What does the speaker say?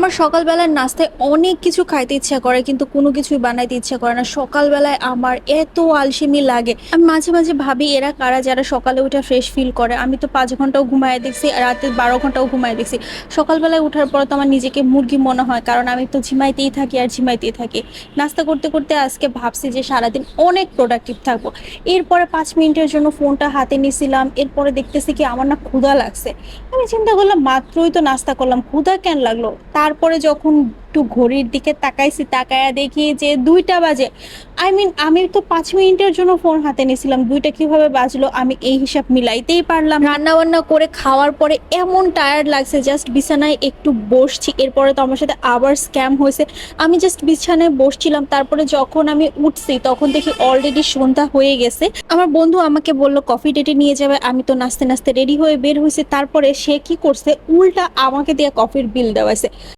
আমার সকালবেলার নাস্তায় অনেক কিছু খাইতে ইচ্ছা করে কিন্তু কোনো কিছুই বানাইতে ইচ্ছা করে না। সকালবেলায় আমার এত আলসেমি লাগে। আমি মাঝে মাঝে ভাবি এরা কারা যারা সকালে উঠে ফ্রেশ ফিল করে। আমি তো 5 ঘন্টাও ঘুমায় দেখছি, রাতে 12 ঘন্টাও ঘুমায় দেখছি। সকালবেলায় উঠার পর তো আমার নিজেকে মুরগি মনে হয়, কারণ আমি তো ঝিমাইতেই থাকি আর ঝিমাইতেই থাকি। নাস্তা করতে করতে আজকে ভাবছি যে সারাদিন অনেক প্রোডাক্টিভ থাকবো। এরপরে 5 মিনিটের জন্য ফোনটা হাতে নিছিলাম, এরপরে দেখতেছি কি আমার না ক্ষুধা লাগছে। আমি চিন্তা করলাম মাত্রই তো নাস্তা করলাম, ক্ষুধা কেন লাগলো। তারপরে যখন একটু ঘড়ির দিকে তাকাইছি, তাকায়া দেখি যে 2টা বাজে। আমি তো 5 মিনিটের জন্য ফোন হাতে নিয়েছিলাম, 2টা কিভাবে বাজলো আমি এই হিসাব মিলাইতেই পারলাম। রান্না বান্না করে খাওয়ার পরে এমন টায়ার্ড লাগছে, জাস্ট বিছানায় একটু বসছি। এরপরে তো আমার সাথে আবার স্ক্যাম হয়েছে। আমি জাস্ট বিছানায় বসছিলাম, তারপরে যখন আমি উঠছি তখন দেখি অলরেডি সন্ধ্যা হয়ে গেছে। আমার বন্ধু আমাকে বললো কফি ডেটে নিয়ে যাবে, আমি তো নাচতে নাচতে রেডি হয়ে বের হয়েছি। তারপরে সে কি করছে, উল্টা আমাকে দিয়ে কফির বিল দেওয়াইছে।